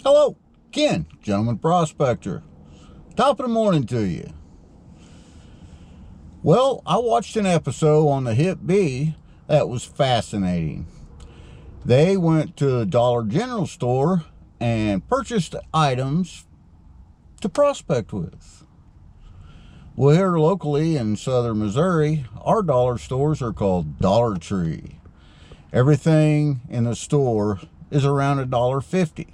Hello, Ken, Gentleman Prospector. Top of the morning to you. Well, I watched an episode on the Hip B that was fascinating. They went to a Dollar General store and purchased items to prospect with. Well, here locally in southern Missouri, our dollar stores are called Dollar Tree. Everything in the store is around $1.50.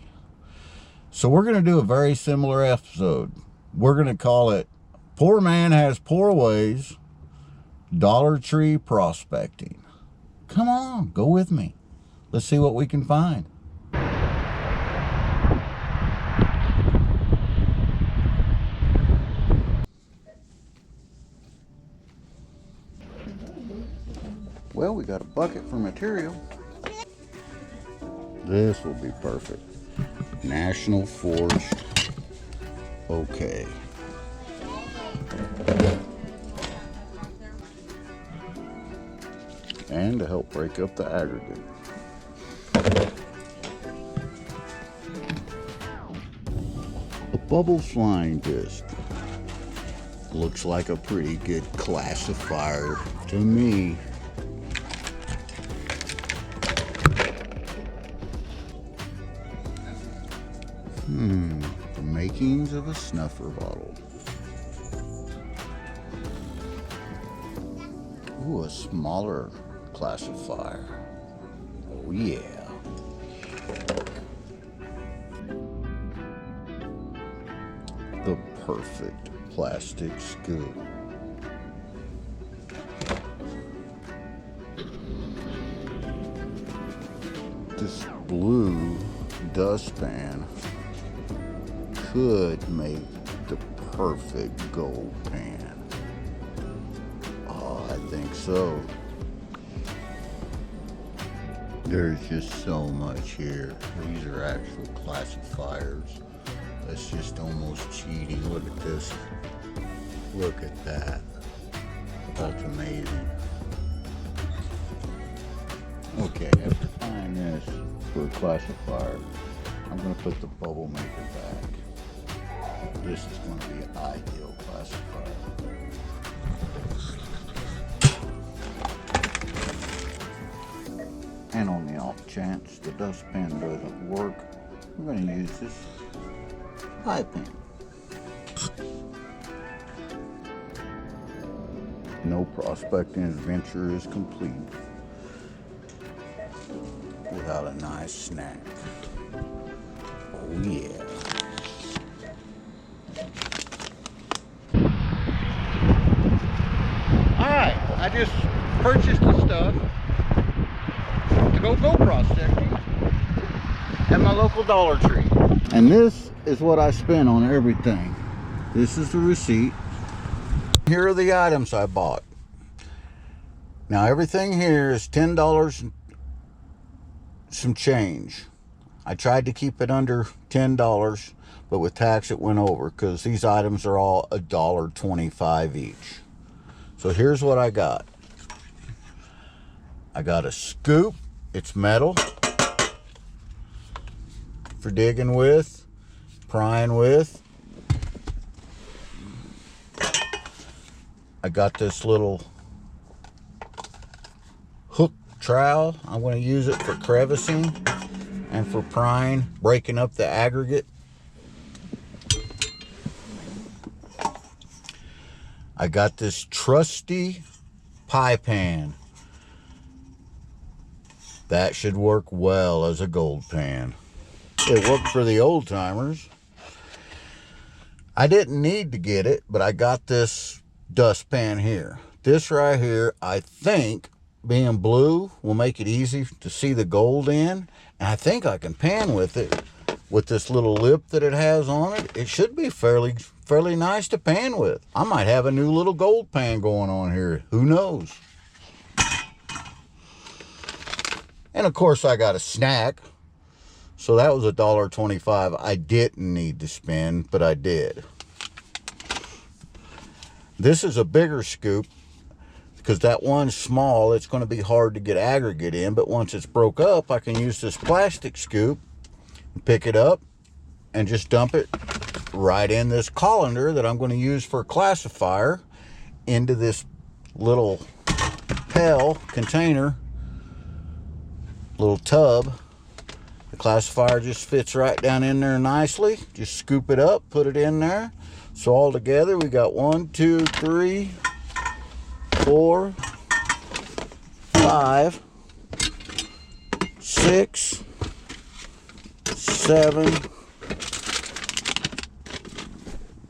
So we're going to do a very similar episode. We're going to call it Poor Man Has Poor Ways, Dollar Tree Prospecting. Come on, go with me. Let's see what we can find. Well, we got a bucket for material. This will be perfect. National Forged. Okay. And to help break up the aggregate. A bubble flying disc. Looks like a pretty good classifier to me. The makings of a snuffer bottle. Ooh, a smaller classifier. Oh yeah. The perfect plastic scoop. This blue dustpan could make the perfect gold pan. Oh, I think so. There's just so much here. These are actual classifiers. That's just almost cheating. Look at this. Look at that. That's amazing. Okay, after buying this for a classifier, I'm going to put the bubble maker back. This is going to be an ideal classifier. And on the off chance the dustpan doesn't work, I'm going to use this pie pen. No prospecting adventure is complete without a nice snack. Oh yeah. Alright, I just purchased the stuff to go prospecting at my local Dollar Tree. And this is what I spent on everything. This is the receipt. Here are the items I bought. Now everything here is $10 and some change. I tried to keep it under $10, but with tax it went over because these items are all $1.25 each. So here's what I got. I got a scoop. It's metal for digging with, prying with. I got this little hook trowel. I'm going to use it for crevicing and for prying, breaking up the aggregate. I got this trusty pie pan. That should work well as a gold pan. It worked for the old timers. I didn't need to get it, but I got this dustpan here. This right here, I think, being blue will make it easy to see the gold in. And I think I can pan with it. With this little lip that it has on it, it should be fairly nice to pan with. I might have a new little gold pan going on here. Who knows? And of course I got a snack. So that was $1.25 I didn't need to spend, but I did. This is a bigger scoop because that one's small. It's going to be hard to get aggregate in, but once it's broke up, I can use this plastic scoop and pick it up and just dump it right in this colander that I'm going to use for a classifier into this little pail container, little tub. The classifier just fits right down in there nicely. Just scoop it up, put it in there. So all together we got 1, 2, 3, 4, 5, 6, 7,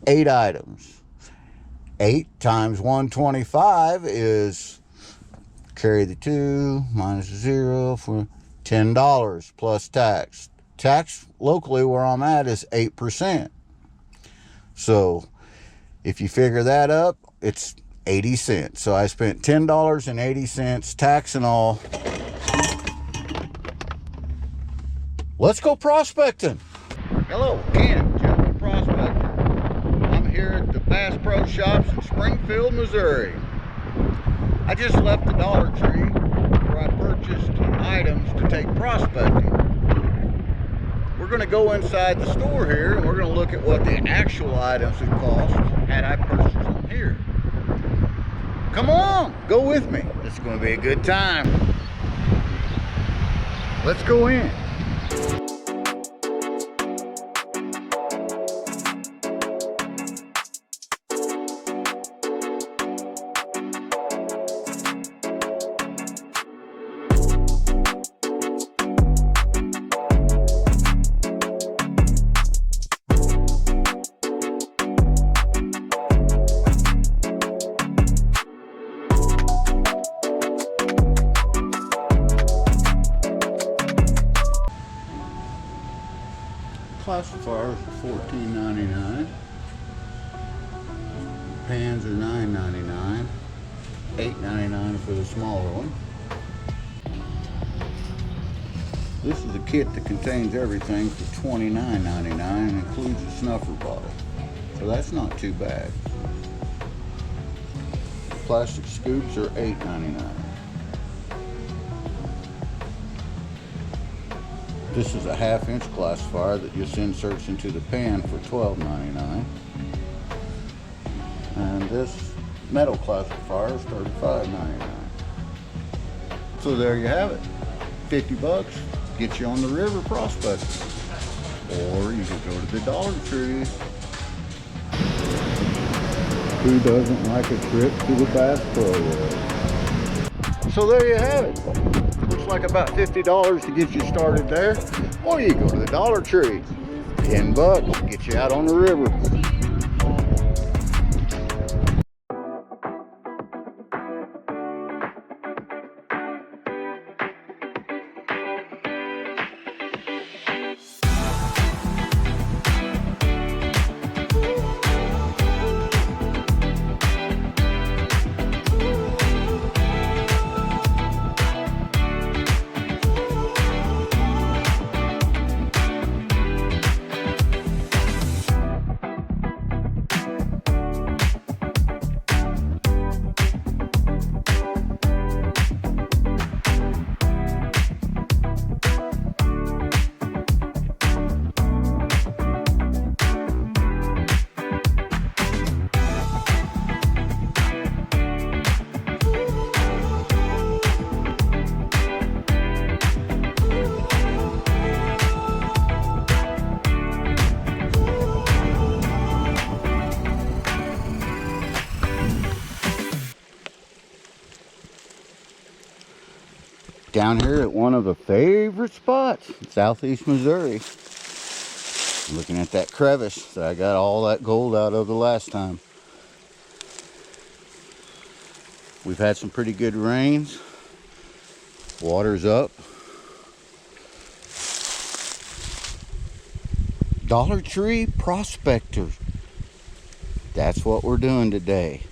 8 items. 8 times 125 is, carry the 2 minus 0 for $10 plus tax. Tax locally where I'm at is 8%. So if you figure that up, it's 80 cents. So I spent $10.80, tax and all. Let's go prospecting. Hello, Ken, Gentleman Prospector. I'm here at the Bass Pro Shops in Springfield, Missouri. I just left the Dollar Tree where I purchased items to take prospecting. We're going to go inside the store here and we're going to look at what the actual items would cost had I purchased them here. Come on, go with me. This is going to be a good time. Let's go in. Classifiers are $14.99. Pans are $9.99. $8.99 for the smaller one. This is a kit that contains everything for $29.99 and includes a snuffer bottle. So that's not too bad. Plastic scoops are $8.99. This is a 1/2-inch classifier that just inserts into the pan for $12.99. And this metal classifier is $35.99. So there you have it. $50 gets you on the river prospecting. Or you can go to the Dollar Tree. Who doesn't like a trip to the Bass Pro World? So there you have it. Looks like about $50 to get you started there. Or you go to the Dollar Tree. $10 get you out on the river. Down here at one of the favorite spots in southeast Missouri. Looking at that crevice that I got all that gold out of the last time. We've had some pretty good rains. Water's up. Dollar Tree Prospector. That's what we're doing today.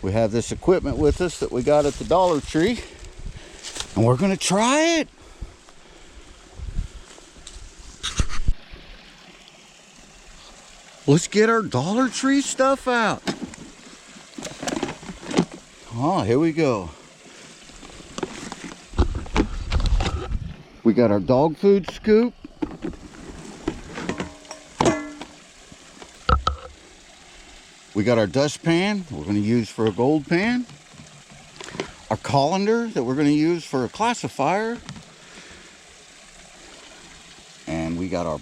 We have this equipment with us that we got at the Dollar Tree. And we're going to try it. Let's get our Dollar Tree stuff out. Oh, here we go. We got our dog food scoop. We got our dustpan we're going to use for a gold pan. Our colander that we're going to use for a classifier. And we got our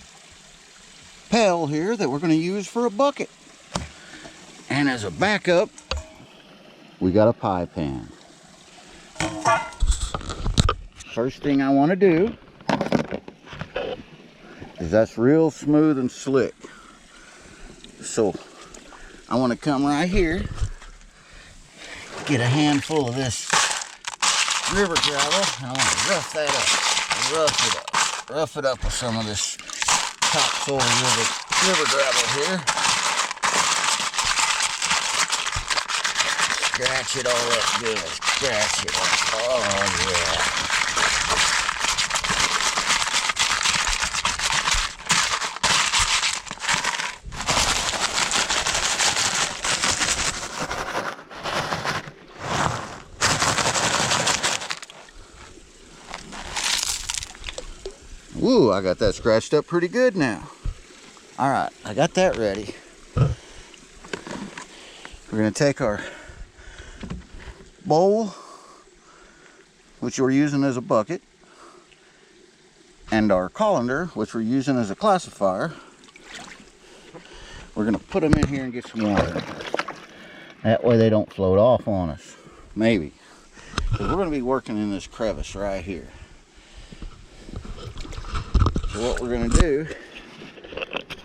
pail here that we're going to use for a bucket. And as a backup, we got a pie pan. First thing I want to do is that's real smooth and slick. So I want to come right here, get a handful of this river gravel, and I want to rough that up. Rough it up with some of this topsoil river gravel here. Scratch it all up good. Scratch it up. Oh yeah. Ooh, I got that scratched up pretty good now. All right, I got that ready. We're gonna take our bowl, which we're using as a bucket, and our colander, which we're using as a classifier. We're gonna put them in here and get some water. That way they don't float off on us. Maybe. Because we're gonna be working in this crevice right here. So what we're going to do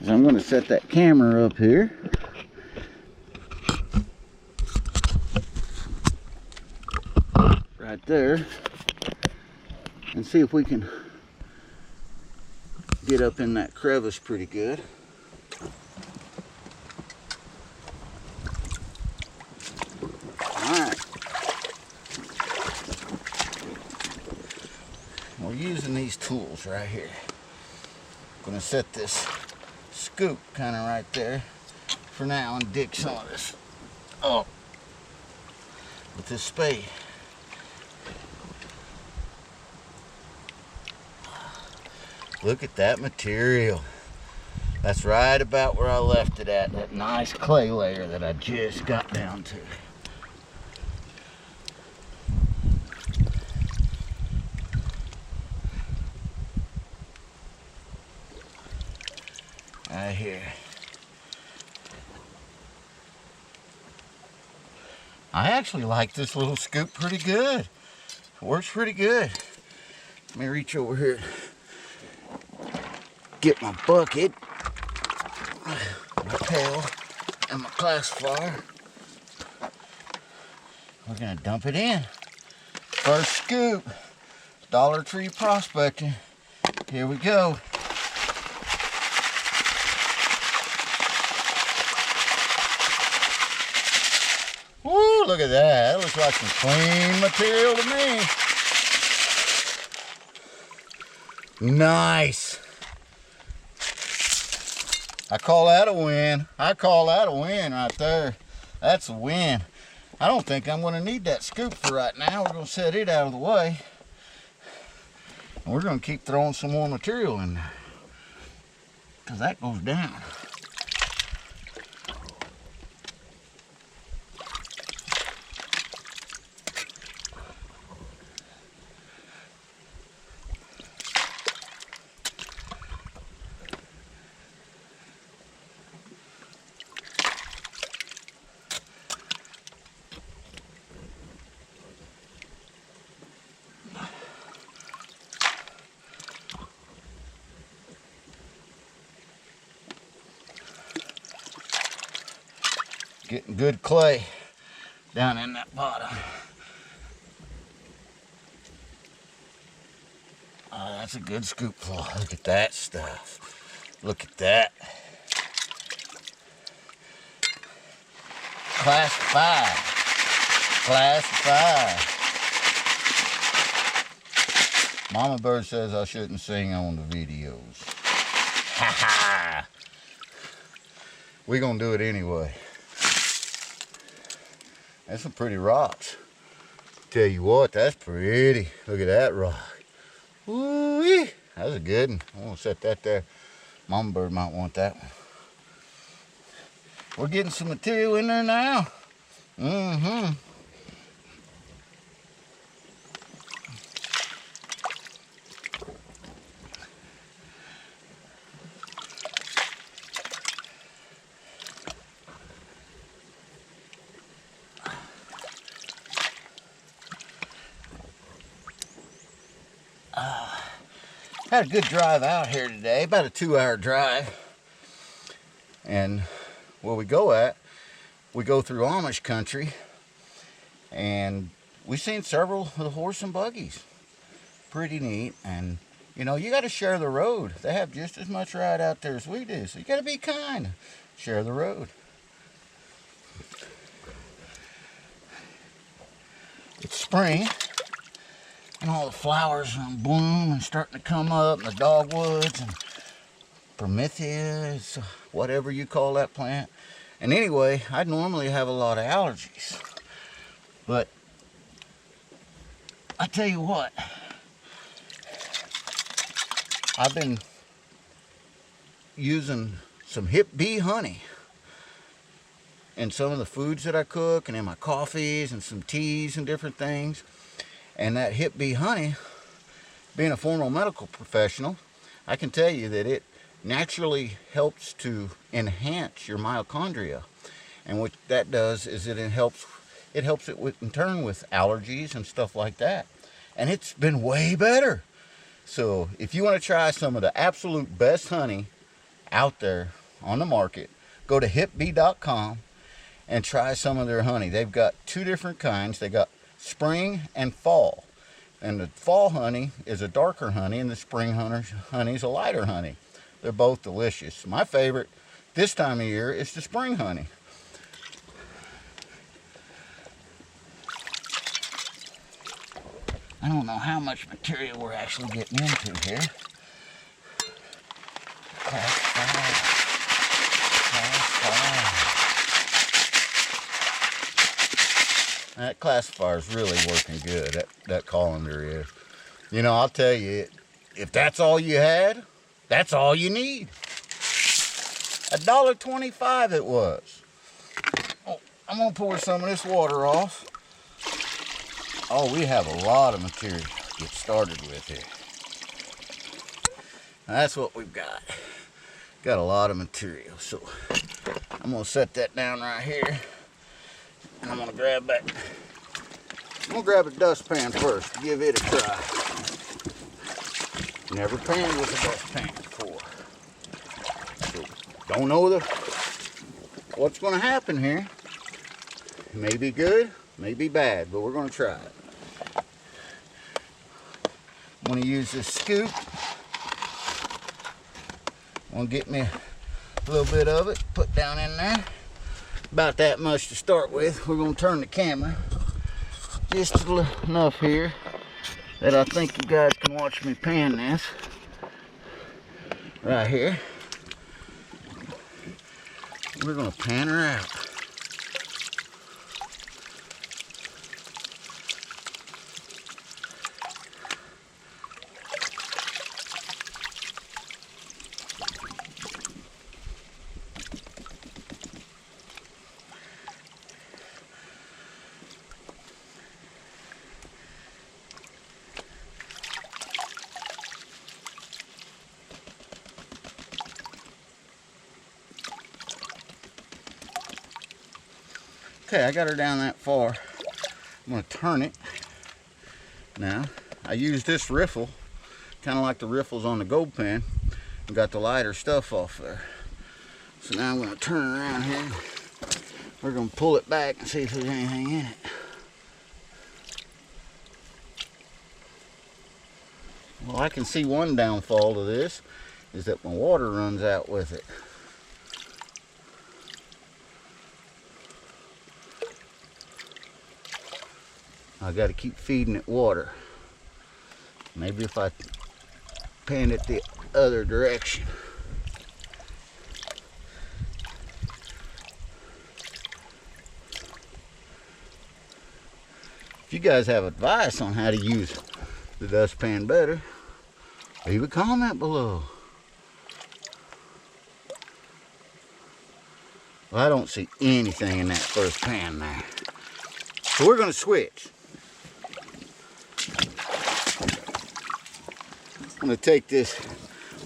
is I'm going to set that camera up here. Right there. And see if we can get up in that crevice pretty good. Alright. We're using these tools right here. I'm going to set this scoop kind of right there for now and dig some of this up with this spade. Look at that material. That's right about where I left it at, that nice clay layer that I just got down to. Right here. I actually like this little scoop pretty good. It works pretty good. Let me reach over here, get my bucket, my pail, and my classifier. We're gonna dump it in. First scoop, Dollar Tree prospecting. Here we go. Woo, look at that. That looks like some clean material to me. Nice. I call that a win. I call that a win right there. That's a win. I don't think I'm going to need that scoop for right now. We're going to set it out of the way. And we're going to keep throwing some more material in there, because that goes down. Getting good clay down in that bottom. Oh, that's a good scoop full. Look at that stuff. Look at that. Class 5. Class 5. Mama Bird says I shouldn't sing on the videos. Ha ha. We're gonna do it anyway. That's some pretty rocks. Tell you what, that's pretty. Look at that rock. Ooh-wee. That's a good one. I'm gonna set that there. Mama Bird might want that one. We're getting some material in there now. Had a good drive out here today, about a 2-hour drive. And where we go through Amish country, and we've seen several of the horse and buggies. Pretty neat. And you know, you got to share the road. They have just as much right out there as we do, so you got to be kind. Share the road. It's spring, and all the flowers are in bloom and starting to come up, and the dogwoods and Prometheus, whatever you call that plant. And anyway, I normally have a lot of allergies, but I tell you what, I've been using some hip bee honey in some of the foods that I cook and in my coffees and some teas and different things. And that hip bee honey, being a former medical professional, I can tell you that it naturally helps to enhance your mitochondria. And what that does is it helps it with, in turn, with allergies and stuff like that. And it's been way better. So if you want to try some of the absolute best honey out there on the market, go to hipbee.com and try some of their honey. They've got 2 different kinds. They got spring and fall. And the fall honey is a darker honey, and the spring honey is a lighter honey. They're both delicious. My favorite this time of year is the spring honey. I don't know how much material we're actually getting into here. Class 5. That classifier is really working good. That colander is. You know, I'll tell you, if that's all you had, that's all you need. $1.25 it was. Oh, I'm gonna pour some of this water off. Oh, we have a lot of material to get started with here. That's what we've got. Got a lot of material. So I'm gonna set that down right here. And I'm gonna grab a dustpan first to give it a try. Never panned with a dustpan before. So don't know what's gonna happen here. It may be good, may be bad, but we're gonna try it. I'm gonna use this scoop. I'm gonna get me a little bit of it, put down in there. About that much to start with. We're gonna turn the camera just enough here that I think you guys can watch me pan this right here. We're gonna pan her out. Okay, I got her down that far. I'm gonna turn it. Now, I use this riffle, kind of like the riffles on the Goldpanning, and got the lighter stuff off there. So now I'm gonna turn it around here. We're gonna pull it back and see if there's anything in it. Well, I can see one downfall to this is that my water runs out with it. I got to keep feeding it water. Maybe if I pan it the other direction. If you guys have advice on how to use the dustpan better, leave a comment below. Well, I don't see anything in that first pan there. So we're gonna switch. I'm gonna take this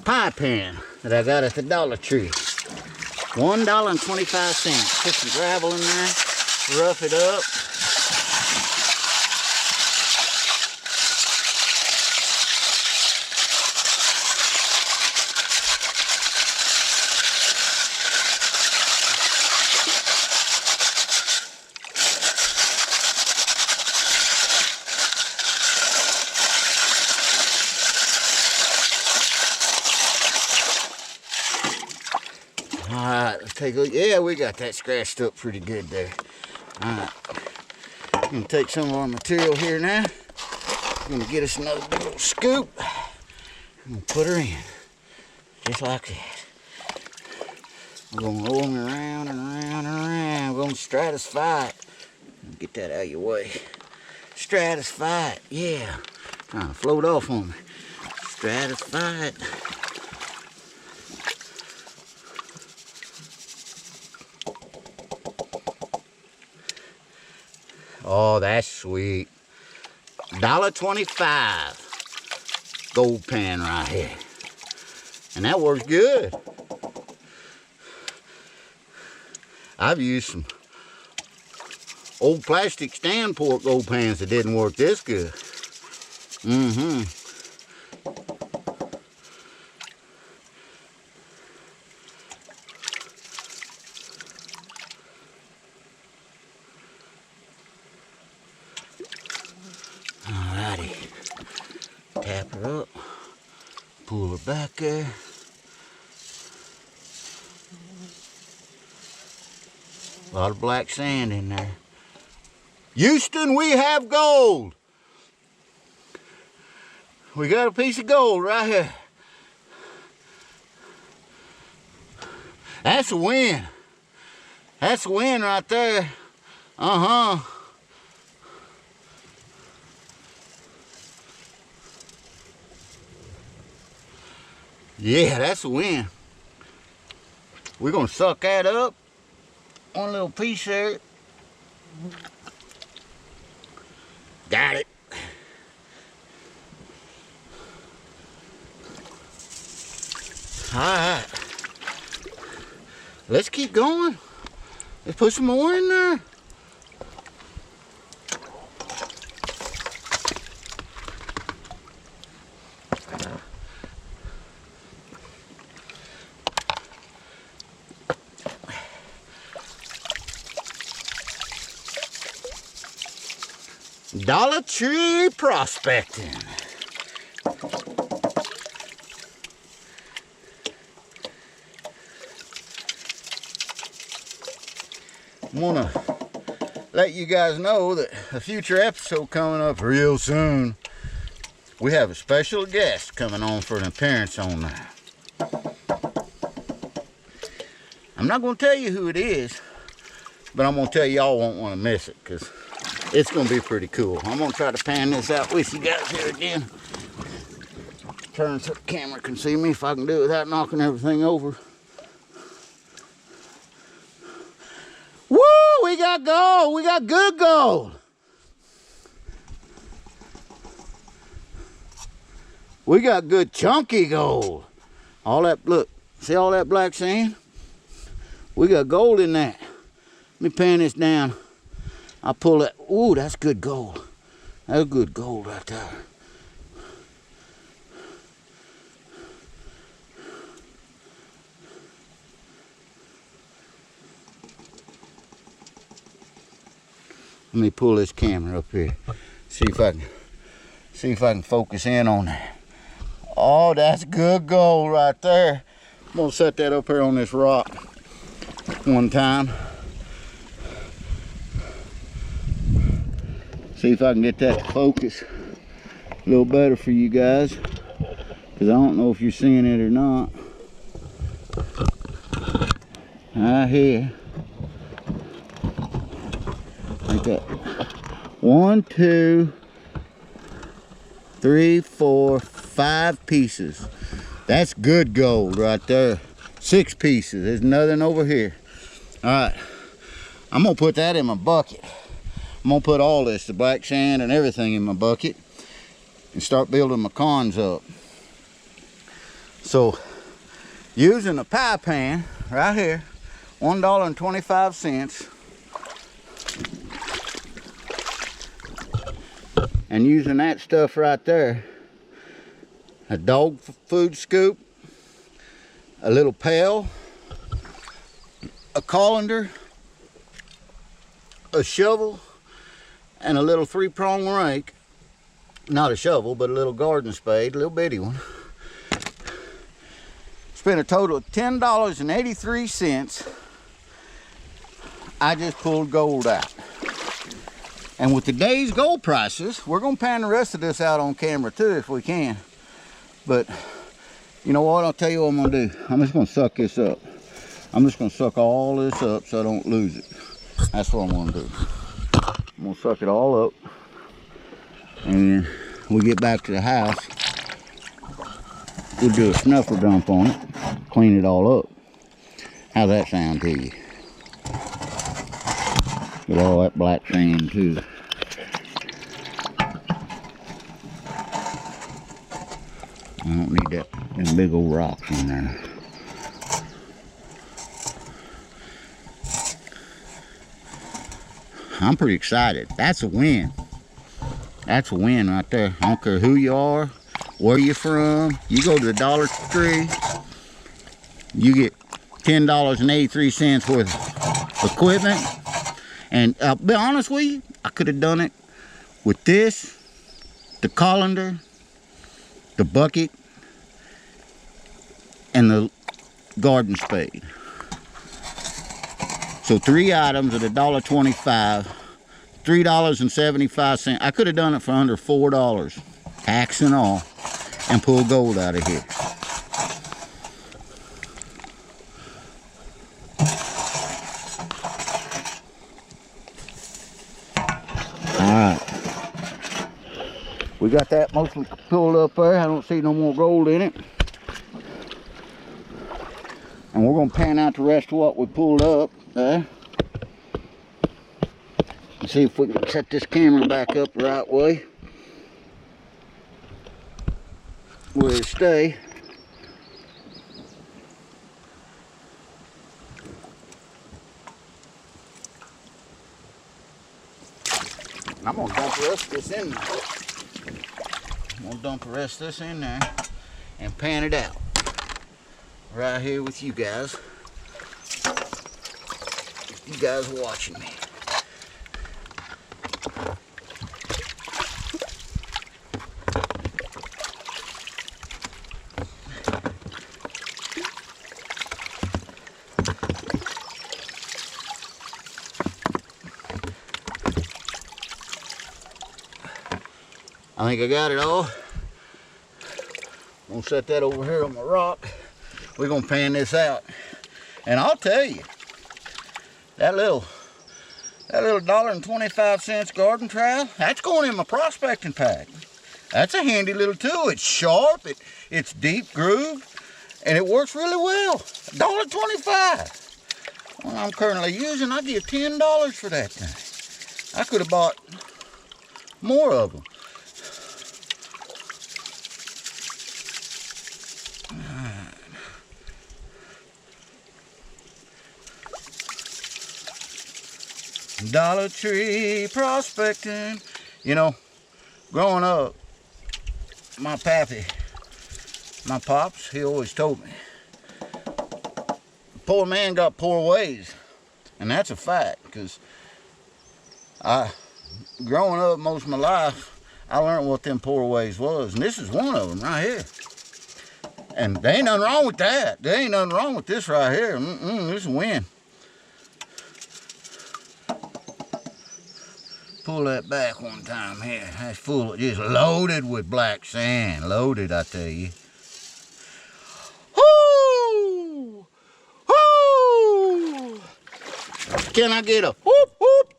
pie pan that I got at the Dollar Tree. $1.25. Put some gravel in there, rough it up. Alright, let's take a look. Yeah, we got that scratched up pretty good there. Alright. I'm going to take some of our material here now. I'm going to get us another big old scoop. I'm going to put her in. Just like that. I'm going to roll me around and around and around. I'm going to stratify it. Get that out of your way. Stratify it. Yeah. Trying to float off on me. Stratify it. Oh, that's sweet. $1.25 gold pan right here. And that works good. I've used some old plastic stand pork gold pans that didn't work this good. Alrighty. Tap her up. Pull her back there. A lot of black sand in there. Houston, we have gold. We got a piece of gold right here. That's a win. That's a win right there. Yeah, that's a win. We're gonna suck that up. One little piece there. Got it. All right. Let's keep going. Let's put some more in there. Dollar Tree prospecting. I want to let you guys know that a future episode coming up real soon. We have a special guest coming on for an appearance on that. I'm not going to tell you who it is, but I'm going to tell you y'all won't want to miss it because it's going to be pretty cool. I'm going to try to pan this out with you guys here again. Turn so the camera can see me if I can do it without knocking everything over. Woo! We got gold! We got good gold! We got good chunky gold. All that, look, see all that black sand? We got gold in that. Let me pan this down. I'll pull that. Ooh, that's good gold. That's good gold right there. Let me pull this camera up here. See if I can focus in on that. Oh, that's good gold right there. I'm gonna set that up here on this rock one time. See if I can get that to focus a little better for you guys, because I don't know if you're seeing it or not. Right here. Like that. 1, 2, 3, 4, 5 pieces. That's good gold right there. 6 pieces. There's nothing over here. All right, I'm gonna put that in my bucket. I'm gonna put all this, the black sand and everything, in my bucket and start building my cons up. So, using a pie pan right here, $1.25, and using that stuff right there, a dog food scoop, a little pail, a colander, a shovel, and a little 3-prong rake. Not a shovel, but a little garden spade, a little bitty one. Spent a total of $10.83. I just pulled gold out. And with today's gold prices, we're gonna pan the rest of this out on camera too if we can. But you know what, I'll tell you what I'm gonna do. I'm just gonna suck this up. I'm just gonna suck all this up so I don't lose it. That's what I'm gonna do. I'm gonna suck it all up. And when we get back to the house, we'll do a snuffer dump on it, clean it all up. How's that sound to you? Get all that black sand too. I don't need them big old rocks in there. I'm pretty excited. That's a win. That's a win right there. I don't care who you are, where you're from. You go to the Dollar Tree, you get $10.83 worth of equipment. And I'll be honest with you, I could have done it with this, the colander, the bucket, and the garden spade. So 3 items at $1.25, $3.75. I could have done it for under $4, tax and all, and pull gold out of here. Alright. We got that mostly pulled up there. I don't see no more gold in it. And we're going to pan out the rest of what we pulled up there. And see if we can set this camera back up the right way. Where it stay. I'm going to dump the rest of this in there. I'm going to dump the rest of this in there and pan it out. Right here with you guys. You guys are watching me. I think I got it all. I'm gonna set that over here on my rock. We're gonna pan this out. And I'll tell you, that little $1.25 garden trowel, that's going in my prospecting pack. That's a handy little tool. It's sharp, it's deep grooved, and it works really well. $1.25. Well, I'm currently using, I get $10 for that thing. I could have bought more of them. Dollar Tree prospecting. You know, growing up, my pappy, my pops, he always told me, poor man got poor ways. And that's a fact, because growing up most of my life, I learned what them poor ways was. And this is one of them right here. And there ain't nothing wrong with that. There ain't nothing wrong with this right here. This is a win. Pull that back one time here. That's full, just loaded with black sand. Loaded, I tell you. Whoo! Whoo! Can I get a whoop whoop?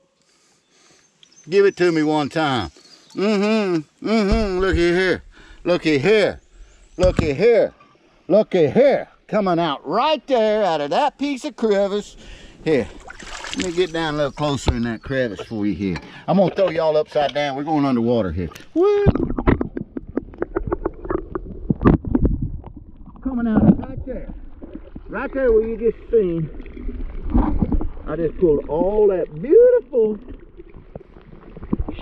Give it to me one time. Looky here. Looky here. Looky here. Looky here. Coming out right there out of that piece of crevice. Here, let me get down a little closer in that crevice for you here. I'm gonna throw y'all upside down. We're going underwater here. Woo! Coming out right there. Right there where you just seen. I just pulled all that beautiful,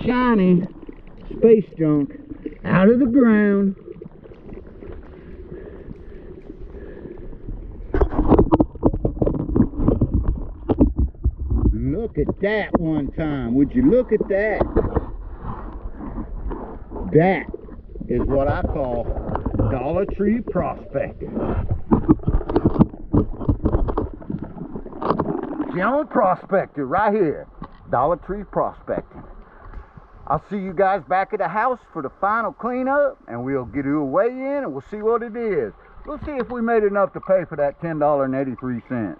shiny space junk out of the ground. Look at that one time. Would you look at that? That is what I call Dollar Tree prospecting. Gentleman prospector right here. Dollar Tree prospecting. I'll see you guys back at the house for the final cleanup, and we'll get you a weigh in and we'll see what it is. We'll see if we made enough to pay for that $10.83.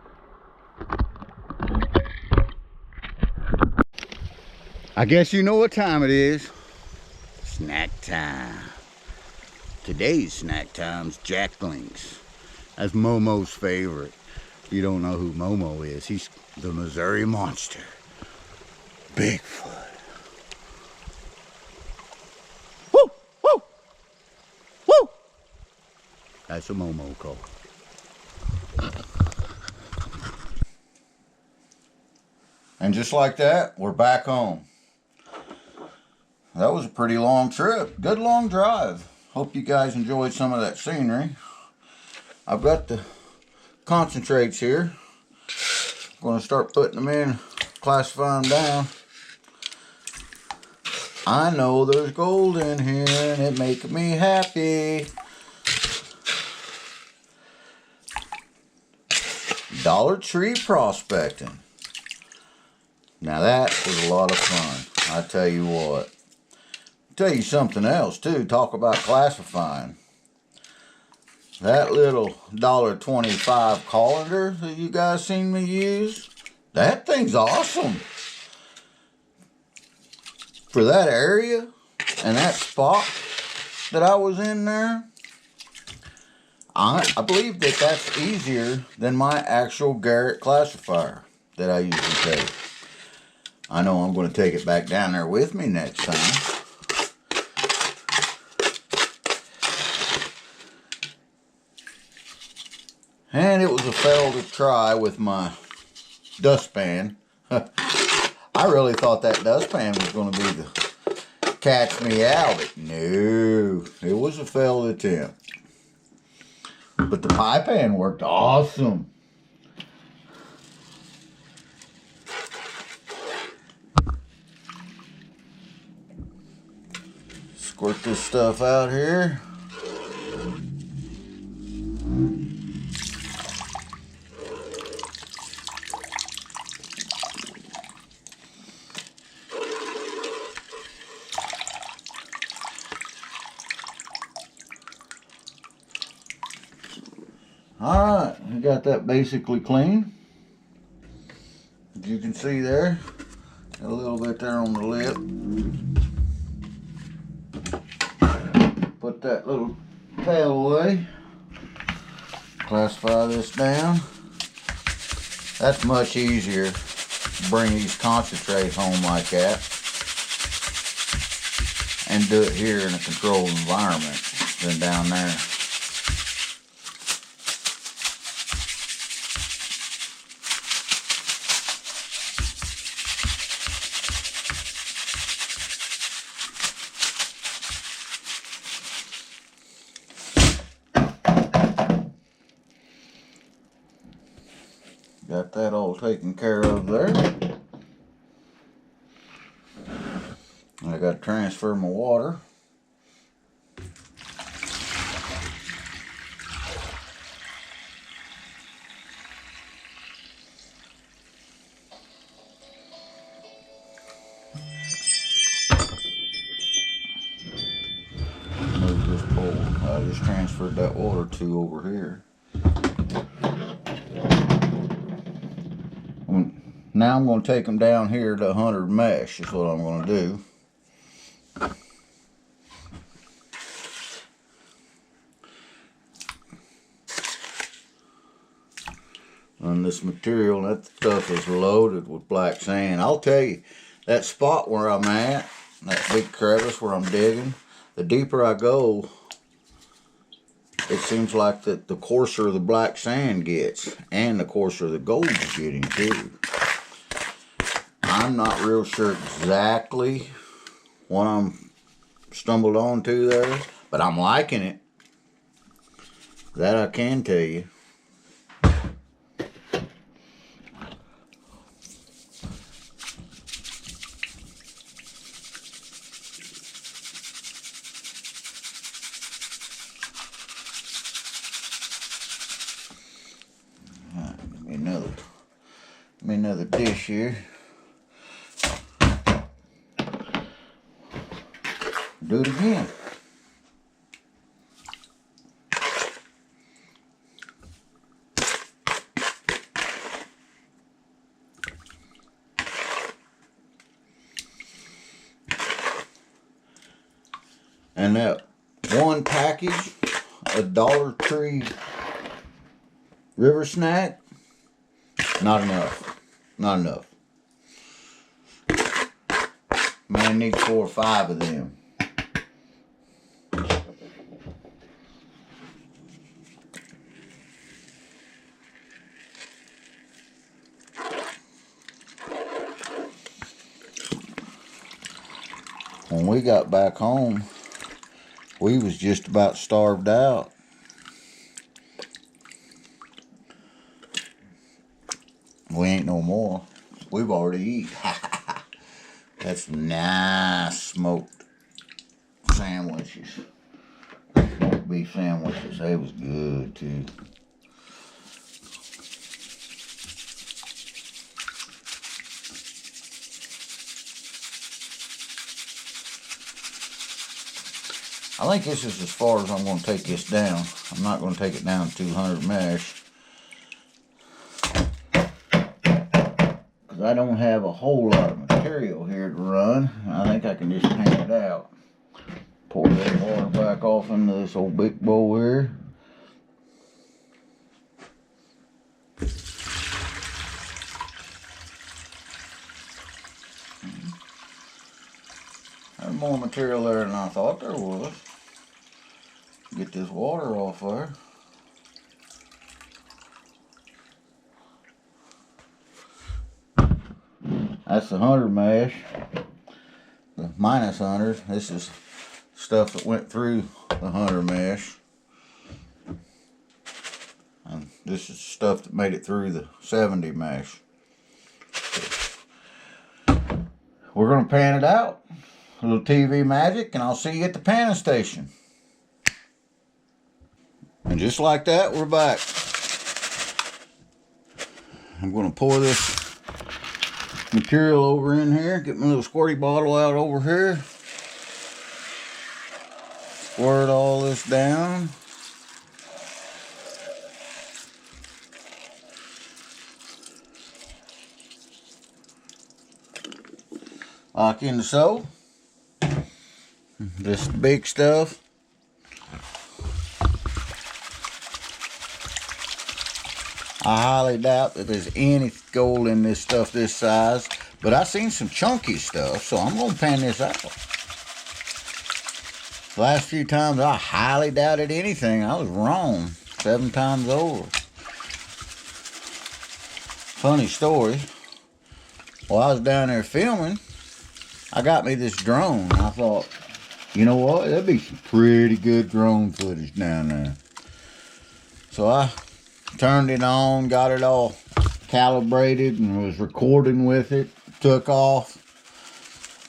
I guess you know what time it is. Snack time. Today's snack time's Jack Links. That's Momo's favorite. If you don't know who Momo is, he's the Missouri Monster. Bigfoot. Woo! Woo! Woo! That's a Momo call. And just like that, we're back home. That was a pretty long trip. Good long drive. Hope you guys enjoyed some of that scenery. I've got the concentrates here. I'm going to start putting them in, classify them down. I know there's gold in here and it makes me happy. Dollar Tree prospecting. Now that was a lot of fun. I tell you what. Tell you something else too. Talk about classifying. That little $1.25 colander that you guys seen me use, that thing's awesome. For that area and that spot that I was in there, I believe that that's easier than my actual Garrett classifier that I usually take. I know I'm going to take it back down there with me next time. And it was a failed try with my dustpan. I really thought that dustpan was going to be the catch me out, but no, it was a failed attempt. But the pie pan worked awesome. Squirt this stuff out here. Alright, I got that basically clean. As you can see there, got a little bit there on the lip. Put that little tail away. Classify this down. That's much easier to bring these concentrates home like that and do it here in a controlled environment than down there. Got that all taken care of there. I got to transfer my water. Move this bowl. I just transferred that water to over here. Now I'm going to take them down here to 100 mesh is what I'm going to do. on this material. That stuff is loaded with black sand. I'll tell you, that spot where I'm at, that big crevice where I'm digging, the deeper I go, it seems like that the coarser the black sand gets, and the coarser the gold is getting too. I'm not real sure exactly what I'm stumbled onto there, but I'm liking it. That I can tell you. Give me another dish here. Do it again. And that one package, a Dollar Tree River Snack, not enough. Not enough. Man needs 4 or 5 of them. When we got back home, we was just about starved out. We ain't no more. We've already eat. That's nice smoked sandwiches. Smoked beef sandwiches. They was good too. I think this is as far as I'm going to take this down. I'm not going to take it down 200 mesh. Because I don't have a whole lot of material here to run. I think I can just paint it out. Pour that water back off into this old big bowl here. There's more material there than I thought there was. Get this water off there. That's the 100 mesh. The minus 100. This is stuff that went through the 100 mesh. And this is stuff that made it through the 70 mesh. We're going to pan it out. A little TV magic, and I'll see you at the panning station. And just like that, we're back. I'm going to pour this material over in here. Get my little squirty bottle out over here. Squirt all this down. Like in so. This big stuff. I highly doubt that there's any gold in this stuff this size, but I seen some chunky stuff, so I'm gonna pan this out. The last few times I highly doubted anything. I was wrong 7 times over. Funny story. While I was down there filming, I got me this drone. I thought, you know what? That'd be some pretty good drone footage down there. So I turned it on, got it all calibrated, and was recording with it. Took off.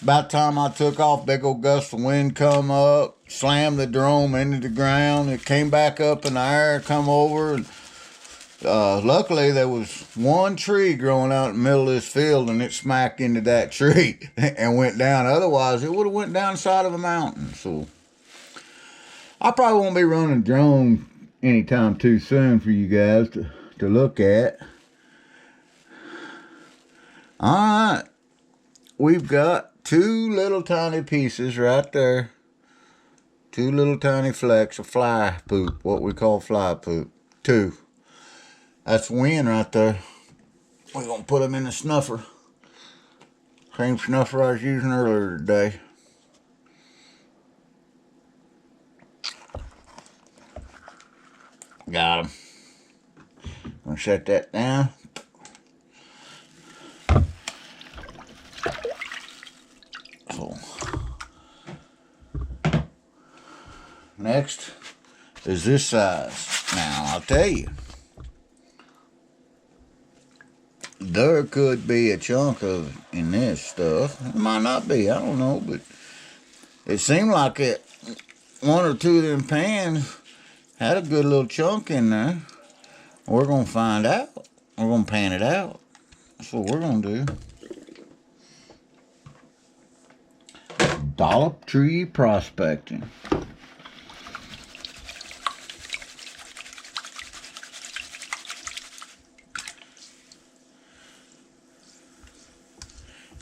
About the time I took off, big old gust of wind come up, slammed the drone into the ground. It came back up in the air, come over, and luckily there was one tree growing out in the middle of this field, and it smacked into that tree and went down. Otherwise, it would have went down the side of a mountain. So I probably won't be running a drone anytime too soon for you guys to look at. Alright, we've got 2 little tiny pieces right there. 2 little tiny flecks of fly poop, what we call fly poop. 2. That's wind right there. We're going to put them in the snuffer. Same snuffer I was using earlier today. Got them. I'm going to set that down. So, next is this size. Now, I'll tell you, there could be a chunk of in this stuff. It might not be, I don't know, but it seemed like it. One or two of them pans had a good little chunk in there. We're going to find out. We're going to pan it out. That's what we're going to do. Dollop tree prospecting.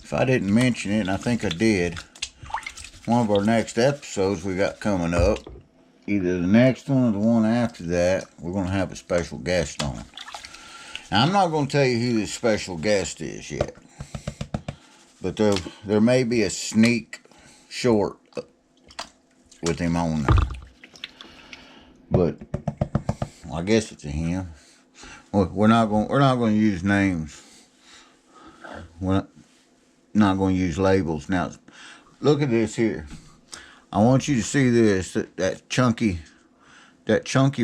If I didn't mention it, and I think I did, one of our next episodes we got coming up, either the next one or the one after that, we're going to have a special guest on. Now, I'm not going to tell you who this special guest is yet, but there may be a sneak short with him on there. But well, I guess it's a him. We're not going to use names. We're not going to use labels. Now, look at this here. I want you to see this, that chunky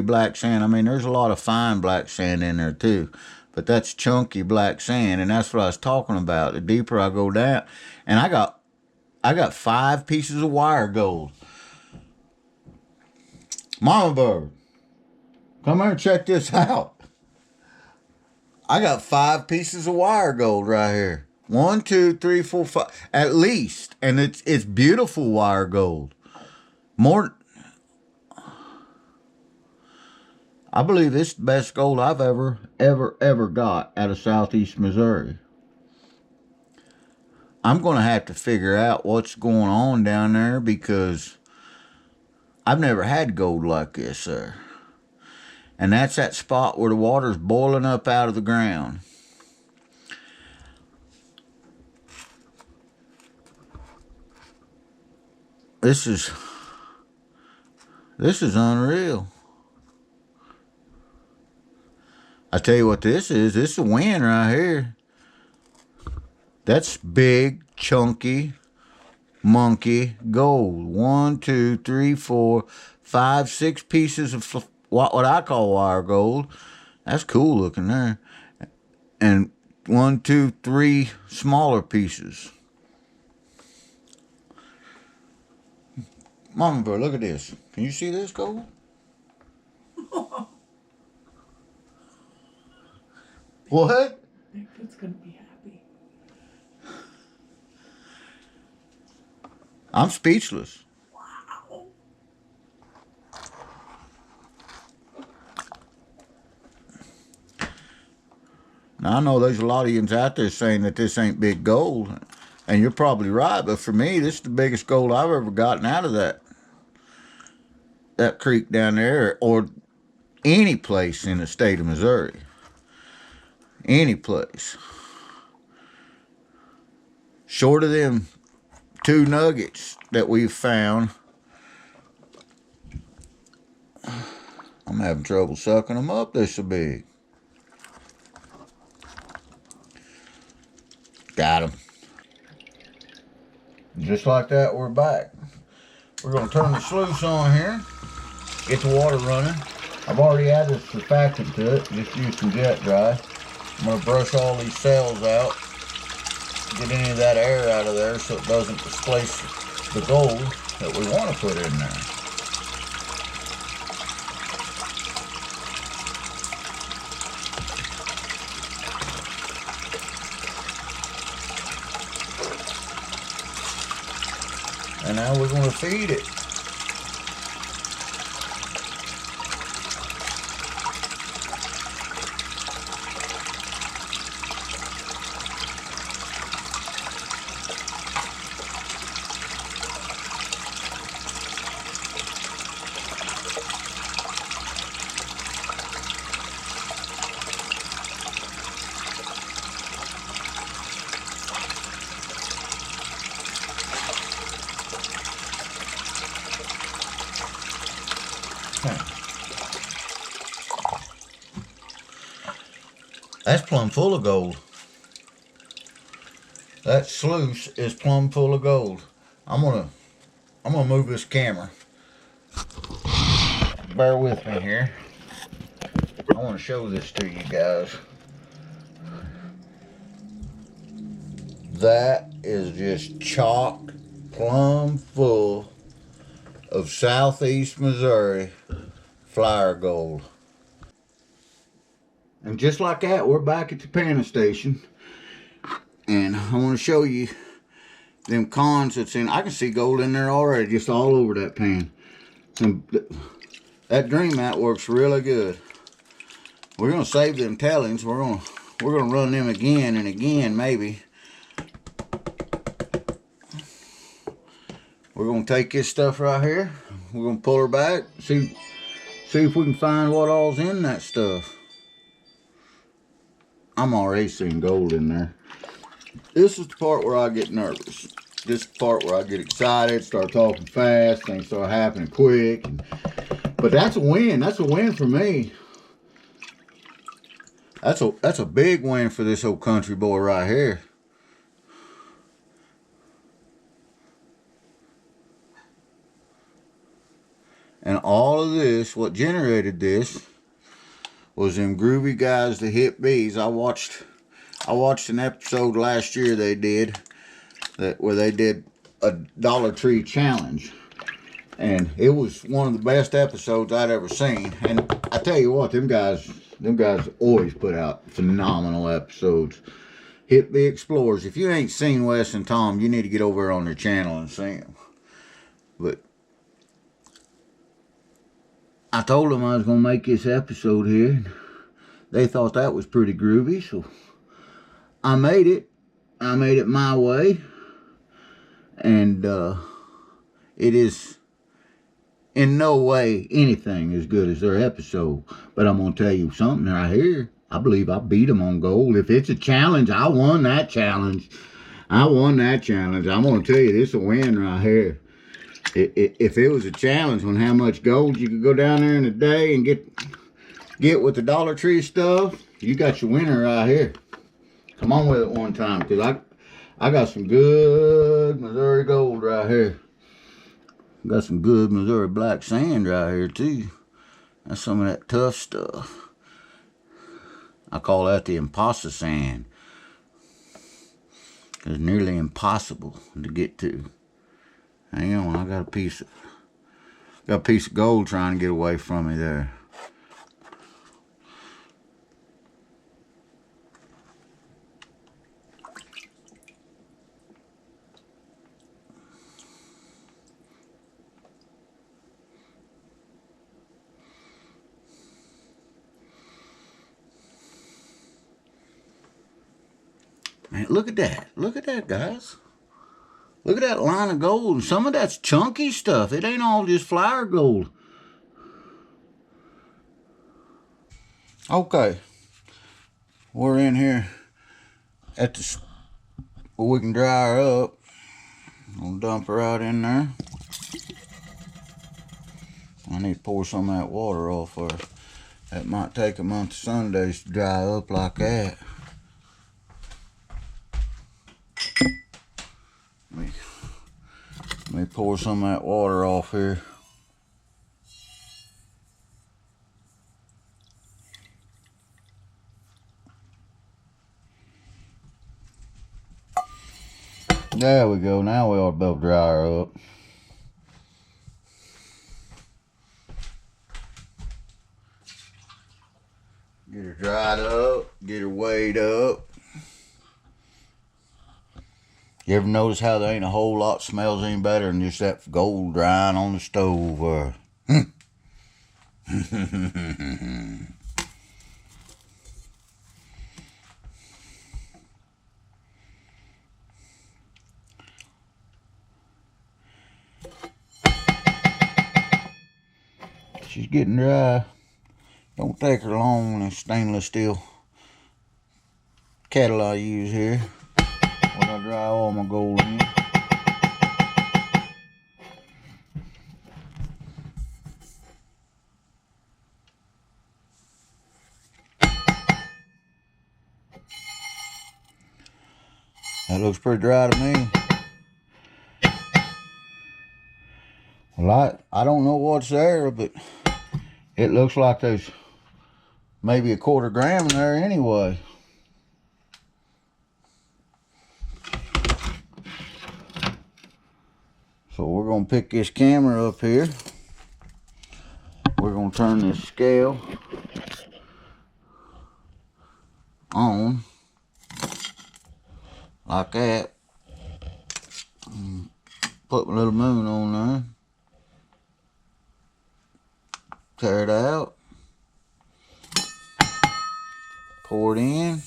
black sand. I mean, there's a lot of fine black sand in there too, but that's chunky black sand, and that's what I was talking about. The deeper I go down, and I got 5 pieces of wire gold. Mama bird, come here and check this out. I got 5 pieces of wire gold right here. 1, 2, 3, 4, 5, at least, and it's beautiful wire gold. More, I believe this is the best gold I've ever got out of southeast Missouri. I'm going to have to figure out what's going on down there because I've never had gold like this, sir. And that's that spot where the water's boiling up out of the ground. This is unreal. I tell you what this is. This is a wind right here. That's big, chunky, monkey gold. 1, 2, 3, 4, 5, 6 pieces of what I call wire gold. That's cool looking there. And 1, 2, 3 smaller pieces. Mama bird, look at this. Can you see this gold? What? Bigfoot's gonna be happy. I'm speechless. Wow. Now, I know there's a lot of you out there saying that this ain't big gold, and you're probably right, but for me, this is the biggest gold I've ever gotten out of that creek down there, or any place in the state of Missouri. Any place. Short of them 2 nuggets that we've found, I'm having trouble sucking them up this so big. Got them. Just like that, we're back. We're going to turn the sluice on here. Get the water running. I've already added surfactant to it. Just use some jet dry. I'm going to brush all these cells out. Get any of that air out of there so it doesn't displace the gold that we want to put in there. And now we're going to feed it. That's plumb full of gold. That sluice is plumb full of gold. I'm gonna move this camera. Bear with me here. I want to show this to you guys. That is just chock plumb full of Southeast Missouri flyer gold. And just like that, we're back at the panning station. And I want to show you them cons that's in. I can see gold in there already, just all over that pan. And that dream mat works really good. We're gonna save them tellings. We're gonna run them again and again, maybe. We're gonna take this stuff right here. We're gonna pull her back, see if we can find what all's in that stuff. I'm already seeing gold in there. This is the part where I get nervous. This is the part where I get excited, start talking fast, things start happening quick. But that's a win. That's a win for me. That's a big win for this old country boy right here. And all of this, what generated this, was them groovy guys, the Hip Bees. I watched an episode last year they did where they did a Dollar Tree challenge, and it was one of the best episodes I'd ever seen. And I tell you what, them guys always put out phenomenal episodes. Hip Bee Explorers. If you ain't seen Wes and Tom, you need to get over on their channel and see them. But I told them I was gonna make this episode here. They thought that was pretty groovy, so I made it. I made it my way. And it is in no way anything as good as their episode. But I'm going to tell you something right here. I believe I beat them on gold. If it's a challenge, I won that challenge. I'm going to tell you, this is a win right here. If it was a challenge on how much gold you could go down there in a day and get with the Dollar Tree stuff, you got your winner right here. Come on with it one time, because I got some good Missouri gold right here. Got some good Missouri black sand right here too. That's some of that tough stuff. I call that the imposter sand. It's nearly impossible to get to. Hang on, I got a piece of gold trying to get away from me there. Man, look at that. Look at that, guys. Look at that line of gold. Some of that's chunky stuff. It ain't all just flyer gold. Okay. We're in here at the where we can dry her up. I'll dump her out in there. I need to pour some of that water off her. That might take a month of Sundays to dry up like that. Let me pour some of that water off here. There we go. Now we ought to be able to dry her up. Get her dried up. Get her weighed up. You ever notice how there ain't a whole lot smells any better than just that gold drying on the stove? She's getting dry. Don't take her long in a stainless steel kettle I use here when I dry all my gold in. That looks pretty dry to me. Well, I don't know what's there, but it looks like there's maybe a quarter gram in there anyway. So we're going to pick this camera up here. We're going to turn this scale on like that. Put my little moon on there. Tear it out. Pour it in.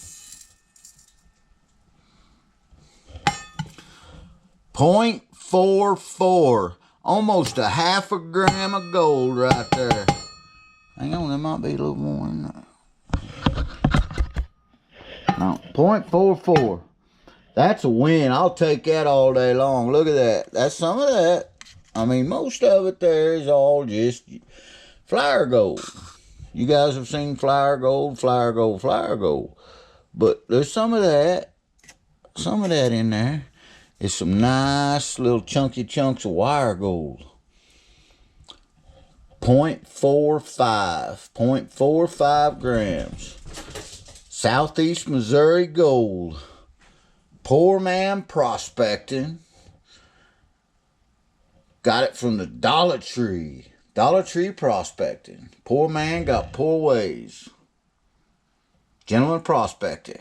0.44. Almost a half a gram of gold right there. Hang on, there might be a little more in there. No, 0.44. That's a win. I'll take that all day long. Look at that. That's some of that. I mean, most of it there is all just flour gold. You guys have seen flour gold, flour gold, flour gold. But there's some of that in there. It's some nice little chunky chunks of wire gold. 0.45 grams. Southeast Missouri gold. Poor man prospecting. Got it from the Dollar Tree. Dollar Tree prospecting. Poor man got poor ways. Gentleman prospector.